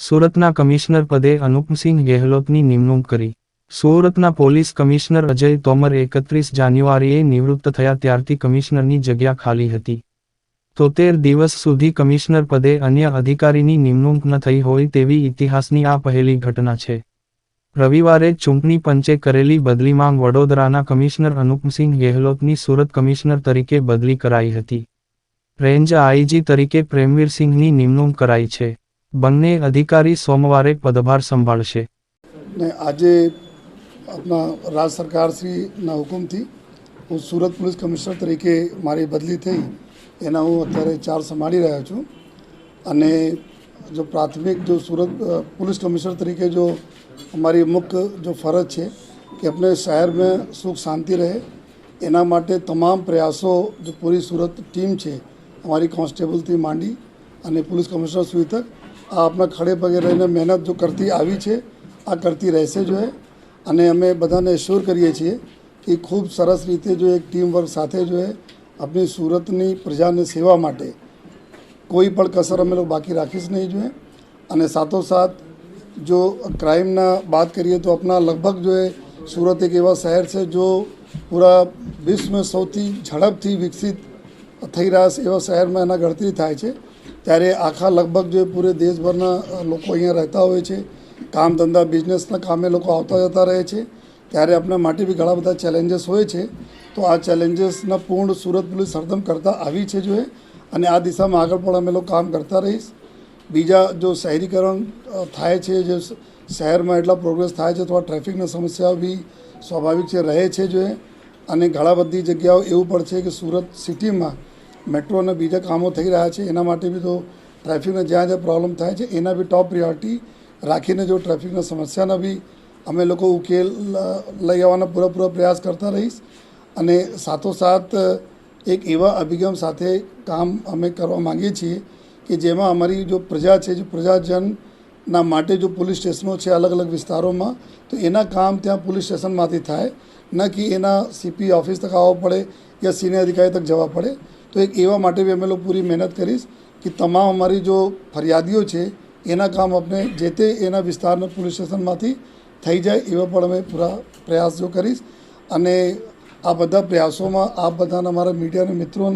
સુરતના કમિશનર પદે અનુપસિંહ ગેહલોતની નિમણૂક કરી. સુરતના પોલીસ કમિશનર અજય તોમર 31 જાન્યુઆરીએ નિવૃત્ત થયા ત્યારથી કમિશનરની જગ્યા ખાલી હતી. 73 દિવસ સુધી કમિશનર પદે અન્ય અધિકારીની નિમણૂક ન થઈ હોય તેવી ઇતિહાસની આ પહેલી ઘટના છે. રવિવારે ચૂંટણી પંચે કરેલી બદલીમાં વડોદરાના કમિશનર અનુપસિંહ ગેહલોતની સુરત કમિશનર તરીકે બદલી કરાઈ હતી. રેન્જ આઈજી તરીકે પ્રેમવીરસિંહની નિમણૂક કરાઈ છે. બંને અધિકારી સોમવારે પદભાર સંભાળશે. ને આજે આપણા રાજ્ય સરકાર શ્રીના હુકમથી હું સુરત પોલીસ કમિશનર તરીકે મારી બદલી થઈ એના હું અત્યારે ચાર્જ સંભાળી રહ્યો છું. અને જો પ્રાથમિક જો સુરત पुलिस कमिश्नर तरीके जो हमारी मुख्य जो फ़र्ज है कि अपने शहर में सुख शांति रहे एना माटे तमाम प्रयासों जो पूरी सूरत टीम है हमारी कांस्टेबल थी मांडी અને पुलिस कमिश्नर સુધી તક આ આપણા ખડે પગે રહીને મહેનત જો કરતી આવી છે આ કરતી રહેશે જો है અને અમે બધાને એશ્યોર કરીએ છીએ કે ખૂબ સરસ રીતે જો એક ટીમ વર્ક સાથે જો है अपनी सूरतની પ્રજાને સેવા માટે कोई पण कसर अमे लोग बाकी राखीश नहीं जो है। અને સાથોસાથ जो क्राइम ना बात करिए तो अपना लगभग जो है सूरत एक एवा शहर से जो पूरा विश्व में सौथी झड़पथी विकसित थई रह्या छे एवा शहर में एना गणतरी थाय छे त्यारे आखा लगभग जो पूरे देशभरना लोको अहींया रहता होय छे काम धंधा बिजनेसना कामे लोको आवता जता रहे छे त्यारे अपना माटे बी घणा बधा चेलेंजीस होय छे। तो आ चेलेंजीसना पूर्ण सूरत पुलिस हरदम करता आवी छे जो है અને આ દિશામાં આગળ પણ અમે લોકો કામ કરતા રહીશ। બીજા જો શહેરીકરણ થાય છે જે શહેરમાં એટલા પ્રોગ્રેસ થાય છે તો આ ટ્રાફિકની સમસ્યાઓ બી સ્વાભાવિક છે રહે છે જો અને ઘણા બધી જગ્યાઓ એવું પણ છે કે સુરત સિટીમાં મેટ્રો અને બીજા કામો થઈ રહ્યા છે એના માટે બી તો ટ્રાફિકને જ્યાં જ્યાં પ્રોબ્લેમ થાય છે એના બી ટોપ પ્રિયોરિટી રાખીને જો ટ્રાફિકની સમસ્યાના બી અમે લોકો ઉકેલ લઈ આવવાના પૂરેપૂરા પ્રયાસ કરતા રહીશ। અને સાથોસાથ एक एवा अभिगम साथे काम अमे करवा मांगीए छीए कि जेमां अमारी जो प्रजा है जो प्रजाजनना माटे जो पुलिस स्टेशनों है अलग अलग विस्तारों में तो एना काम त्या पुलिस स्टेशन मांथी थाय न कि एना सीपी ऑफिस तक आववा पड़े या सीनियर अधिकारी तक जवा पड़े। तो एक एवा माटे भी अमे लोग पूरी मेहनत करीश कि तमाम अमारी जो फरियादीओ है एना काम अपने जेते एना विस्तारना पुलिस स्टेशन मांथी थई जाए एवा पण अमे पूरा प्रयास जो करीश। अने आ बधा प्रयासों में आप बधाना अमारा मीडिया मित्रों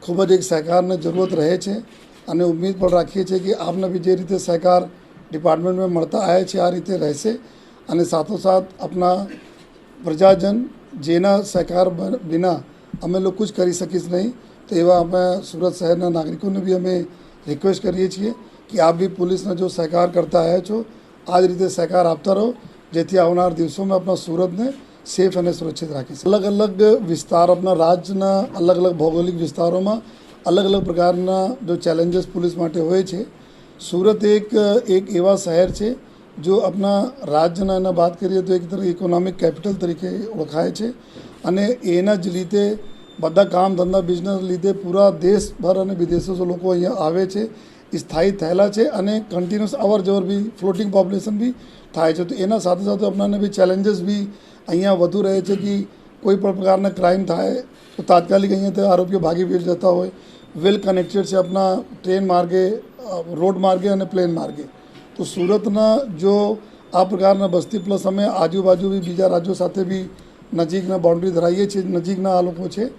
खूब ज एक सहकार ने जरूरत रहे छे अने उम्मीद पण राखीए छीए कि आपने भी जे रीते सहकार डिपार्टमेंट में मळता आया छे आ रीते रहेशे। अने साथोसाथ अपना प्रजाजन जेना सहकार बिना अमे लोग कुछ करी सकीश नहीं। तो एवा अमे सूरत शहरना नागरिकों ने भी अमे रिक्वेस्ट करीए छीए कि आप भी पुलिस ने जो सहकार करता आया छो आ ज रीते सहकार आपता रहो जेथी आवनार दिवसों में अपना सूरत ने सेफ અને સુરક્ષિત રાખી છે। अलग अलग विस्तार अपना राज्यना अलग अलग भौगोलिक विस्तारों में अलग अलग प्रकारना जो चैलेंजेस पुलिस माटे होय छे। सूरत एक एवा शहर है जो अपना राज्यना एना बात करिए तो एक तरह इकोनॉमिक कैपिटल तरीके ओळखाय छे अने एना ज रीते बधा काम धंधा बिजनेस लीधे पूरा देशभर अने विदेशों से लोग अहींया आवे छे स्थायी थयेला छे अने कन्टिन्यूअस अवर जवर भी फ्लोटिंग पॉप्युलेशन भी थाय छे। तो एना साथे साथे अपनाने भी चैलेंजीस भी अहींया वधु रहे छे कि कोई पण प्रकारना क्राइम थाय तो तात्कालिक अहींयाथी आरोपीओ भागी बी जता होय वेल कनेक्टेड छे अपना ट्रेन मार्गे रोड मार्गे अने प्लेन मार्गे। तो सूरतना जो आ प्रकारना बस्ती प्लस अमे आजूबाजू बी बीजा राज्यों साथे बी नजीकना बाउंड्री धरावीए छीए नजीकना आ लोको छे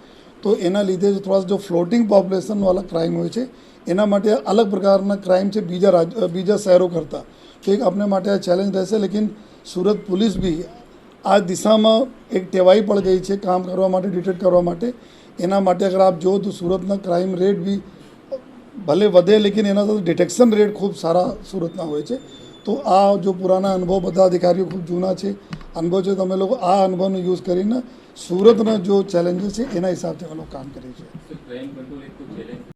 तो एना लीधे थोड़ा जो फ्लोटिंग पॉप्युलेशन वाला क्राइम होय छे एना माटे अलग प्रकारना क्राइम छे बीजा शहरों करता। तो एक अपने माटे आ चैलेंज रहेशे लेकिन सूरत पुलिस भी आ दिशा में एक टेवाई पड़ गई है काम करवा माटे डिटेक्ट करवा माटे। एना माटे अगर आप जो तो सूरतना क्राइम रेट भी भले वधे लेकिन एना तो डिटेक्शन रेट खूब सारा सूरतना होय छे। तो आ जो पुराना अनुभव बधा अधिकारीओ खूब जूना है अनुभव है तो अमे लोग आ अनुभव यूज करीने सूरतना जो चैलेंजीस है एना हिसाब से अमे लोग काम करीए छीए।